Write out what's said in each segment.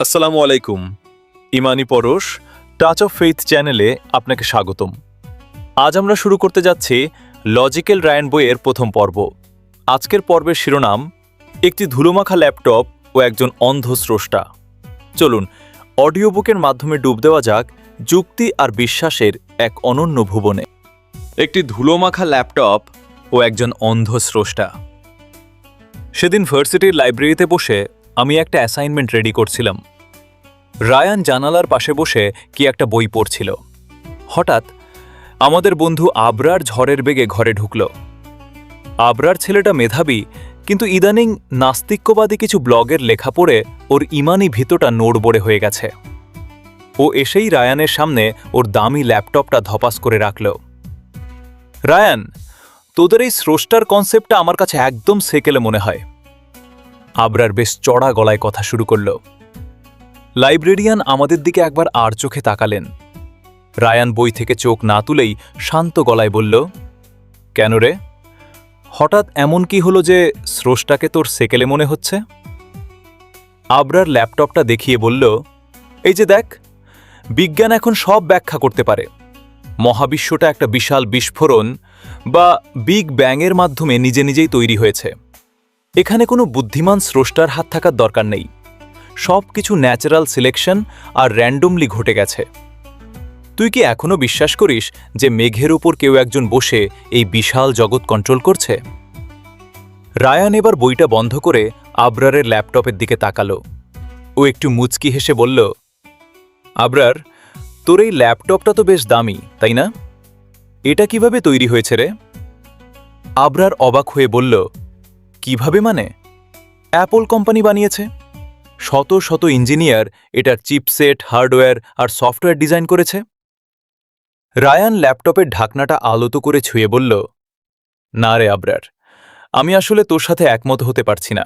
আসসালামু আলাইকুম। ইমানি পরশ টাচ অফ ফেইথ চ্যানেলে আপনাকে স্বাগতম। আজ আমরা শুরু করতে যাচ্ছি লজিক্যাল রায়ান বইয়ের প্রথম পর্ব। আজকের পর্বের শিরোনাম একটি ধুলোমাখা ল্যাপটপ ও একজন অন্ধ স্রষ্টা। চলুন অডিও বুকের মাধ্যমে ডুব দেওয়া যাক যুক্তি আর বিশ্বাসের এক অনন্য ভুবনে। একটি ধুলোমাখা ল্যাপটপ ও একজন অন্ধ স্রষ্টা। সেদিন ভার্সিটির লাইব্রেরিতে বসে আমি একটা অ্যাসাইনমেন্ট রেডি করছিলাম। রায়ান জানালার পাশে বসে কি একটা বই পড়ছিল। হঠাৎ আমাদের বন্ধু আবরার ঝড়ের বেগে ঘরে ঢুকল। আবরার ছেলেটা মেধাবী, কিন্তু ইদানিং নাস্তিক্যবাদী কিছু ব্লগের লেখা পড়ে ওর ইমানি ভিতটা নোড়বড়ে হয়ে গেছে। ও এসেই রায়ানের সামনে ওর দামি ল্যাপটপটা ধপাস করে রাখল। রায়ান, তোদের এই স্রষ্টার কনসেপ্টটা আমার কাছে একদম সেকেলে মনে হয়। আবরার বেশ চড়া গলায় কথা শুরু করল। লাইব্রেরিয়ান আমাদের দিকে একবার আর চোখে তাকালেন। রায়ান বই থেকে চোখ না তুলেই শান্ত গলায় বলল, কেন রে, হঠাৎ এমন কি হলো যে স্রষ্টাকে তোর সেকেলে মনে হচ্ছে? আবরার ল্যাপটপটা দেখিয়ে বলল, এই যে দেখ, বিজ্ঞান এখন সব ব্যাখ্যা করতে পারে। মহাবিশ্বটা একটা বিশাল বিস্ফোরণ বা বিগ ব্যাংয়ের মাধ্যমে নিজে নিজেই তৈরি হয়েছে। এখানে কোনো বুদ্ধিমান স্রষ্টার হাত থাকার দরকার নেই। সব কিছু ন্যাচারাল সিলেকশন আর র্যান্ডমলি ঘটে গেছে। তুই কি এখনো বিশ্বাস করিস যে মেঘের উপর কেউ একজন বসে এই বিশাল জগৎ কন্ট্রোল করছে? রায়ান এবার বইটা বন্ধ করে আবরারের ল্যাপটপের দিকে তাকালো। ও একটু মুচকি হেসে বলল, আবরার, তোর এই ল্যাপটপটা তো বেশ দামি, তাই না? এটা কিভাবে তৈরি হয়েছে রে? আবরার অবাক হয়ে বলল, কিভাবে মানে? অ্যাপল কোম্পানি বানিয়েছে। শত শত ইঞ্জিনিয়ার এটার চিপসেট, হার্ডওয়্যার আর সফটওয়্যার ডিজাইন করেছে। রায়ান ল্যাপটপের ঢাকনাটা আলতো করে ছুঁয়ে বলল, না রে আবরার, আমি আসলে তোর সাথে একমত হতে পারছি না।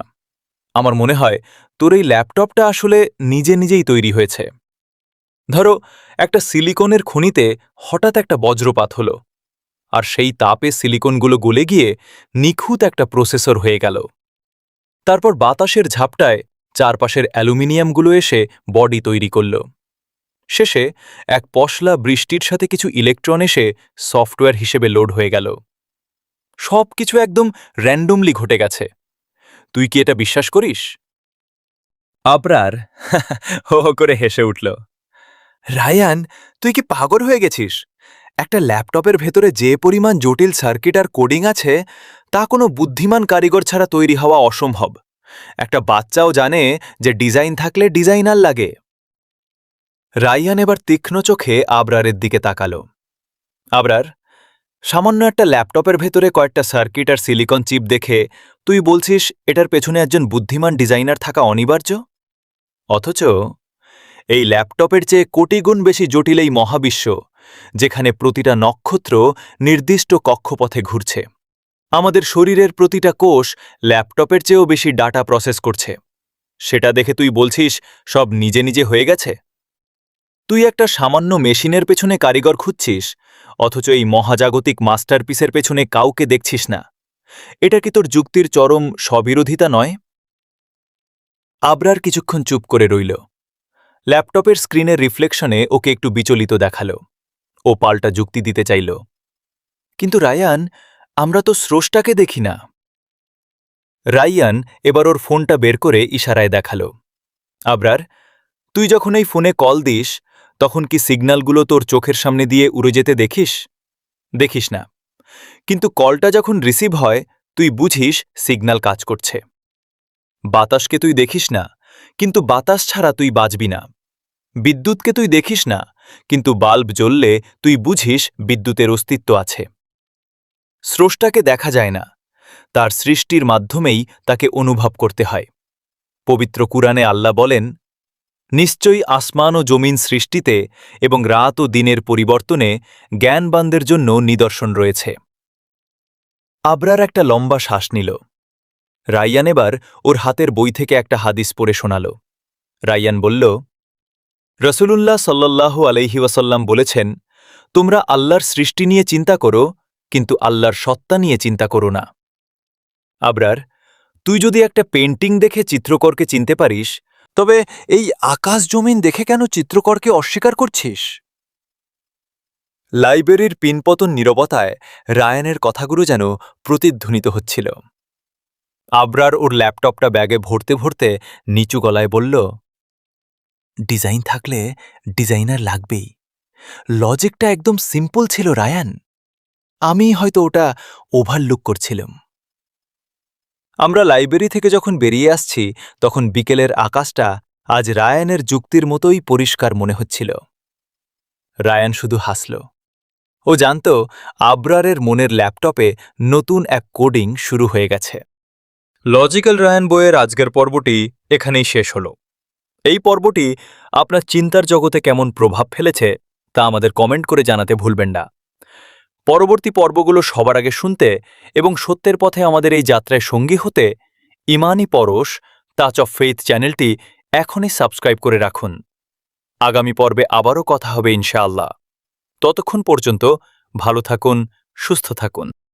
আমার মনে হয় তোর এই ল্যাপটপটা আসলে নিজে নিজেই তৈরি হয়েছে। ধরো, একটা সিলিকনের খনিতে হঠাৎ একটা বজ্রপাত হলো, আর সেই তাপে সিলিকনগুলো গলে গিয়ে নিখুঁত একটা প্রসেসর হয়ে গেল। তারপর বাতাসের ঝাপটায় চারপাশের অ্যালুমিনিয়ামগুলো এসে বডি তৈরি করল। শেষে এক পশলা বৃষ্টির সাথে কিছু ইলেকট্রন এসে সফটওয়্যার হিসেবে লোড হয়ে গেল। সব কিছু একদম র্যান্ডমলি ঘটে গেছে। তুই কি এটা বিশ্বাস করিস? আবরার হো হো করে হেসে উঠল। রায়ান, তুই কি পাগল হয়ে গেছিস? একটা ল্যাপটপের ভেতরে যে পরিমাণ জটিল সার্কিট আর কোডিং আছে, তা কোনো বুদ্ধিমান কারিগর ছাড়া তৈরি হওয়া অসম্ভব। একটা বাচ্চাও জানে যে ডিজাইন থাকলে ডিজাইনার লাগে। রায়ান এবার তীক্ষ্ণ চোখে আবরারের দিকে তাকালো। আবরার, সামান্য একটা ল্যাপটপের ভেতরে কয়েকটা সার্কিট আর সিলিকন চিপ দেখে তুই বলছিস এটার পেছনে একজন বুদ্ধিমান ডিজাইনার থাকা অনিবার্য? অথচ এই ল্যাপটপের চেয়ে কোটিগুণ বেশি জটিল এই মহাবিশ্ব, যেখানে প্রতিটা নক্ষত্র নির্দিষ্ট কক্ষপথে ঘুরছে। আমাদের শরীরের প্রতিটা কোষ ল্যাপটপের চেয়েও বেশি ডাটা প্রসেস করছে। সেটা দেখে তুই বলছিস সব নিজে নিজে হয়ে গেছে? তুই একটা সামান্য মেশিনের পেছনে কারিগর খুঁজছিস, অথচ এই মহাজাগতিক মাস্টারপিসের পেছনে কাউকে দেখছিস না। এটা কি তোর যুক্তির চরম স্ববিরোধিতা নয়? আবরার কিছুক্ষণ চুপ করে রইল। ল্যাপটপের স্ক্রিনের রিফ্লেকশনে ওকে একটু বিচলিত দেখাল। ও পাল্টা যুক্তি দিতে চাইল, কিন্তু রায়ান, আমরা তো স্রষ্টাকে দেখি না। রায়ান এবার ওর ফোনটা বের করে ইশারায় দেখাল। আবরার, তুই যখন এই ফোনে কল দিস, তখন কি সিগন্যালগুলো তোর চোখের সামনে দিয়ে উড়ে যেতে দেখিস? দেখিস না। কিন্তু কলটা যখন রিসিভ হয়, তুই বুঝিস সিগন্যাল কাজ করছে। বাতাসকে তুই দেখিস না, কিন্তু বাতাস ছাড়া তুই বাঁচবি না। বিদ্যুৎকে তুই দেখিস না, কিন্তু বাল্ব জ্বললে তুই বুঝিস বিদ্যুতের অস্তিত্ব আছে। স্রষ্টাকে দেখা যায় না, তার সৃষ্টির মাধ্যমেই তাকে অনুভব করতে হয়। পবিত্র কুরআনে আল্লাহ বলেন, নিশ্চয়ই আসমান ও জমিন সৃষ্টিতে এবং রাত ও দিনের পরিবর্তনে জ্ঞানবানদের জন্য নিদর্শন রয়েছে। আবরার একটা লম্বা শ্বাস নিল। রায়ান এবার ওর হাতের বই থেকে একটা হাদিস পড়ে শোনাল। রায়ান বলল, রসূলুল্লাহ সাল্লাল্লাহু আলাইহি ওয়াসাল্লাম বলেছেন, তোমরা আল্লাহর সৃষ্টি নিয়ে চিন্তা করো, কিন্তু আল্লাহর সত্তা নিয়ে চিন্তা করো না। আবরার, তুই যদি একটা পেন্টিং দেখে চিত্রকরকে চিনতে পারিস, তবে এই আকাশ জমিন দেখে কেন চিত্রকরকে অস্বীকার করছিস? লাইব্রেরির পিনপতন নীরবতায় রায়ানের কথাগুলো যেন প্রতিধ্বনিত হচ্ছিল। আবরার ওর ল্যাপটপটা ব্যাগে ভরতে ভরতে নিচু গলায় বলল, ডিজাইন থাকলে ডিজাইনার লাগবেই। লজিকটা একদম সিম্পল ছিল রায়ান। আমি হয়তো ওটা ওভারলুক করছিলাম। আমরা লাইব্রেরি থেকে যখন বেরিয়ে আসছি তখন বিকেলের আকাশটা আজ রায়ানের যুক্তির মতোই পরিষ্কার মনে হচ্ছিল। রায়ান শুধু হাসল। ও জানত আবরারের মনের ল্যাপটপে নতুন এক কোডিং শুরু হয়ে গেছে। লজিক্যাল রায়ান বইয়ের আজকের পর্বটি এখানেই শেষ হল। এই পর্বটি আপনার চিন্তার জগতে কেমন প্রভাব ফেলেছে তা আমাদের কমেন্ট করে জানাতে ভুলবেন না। পরবর্তী পর্বগুলো সবার আগে শুনতে এবং সত্যের পথে আমাদের এই যাত্রায় সঙ্গী হতে ইমানি পরশ টাচ অফ ফেইথ চ্যানেলটি এখনই সাবস্ক্রাইব করে রাখুন। আগামী পর্বে আবারও কথা হবে ইনশাআল্লাহ। ততক্ষণ পর্যন্ত ভালো থাকুন, সুস্থ থাকুন।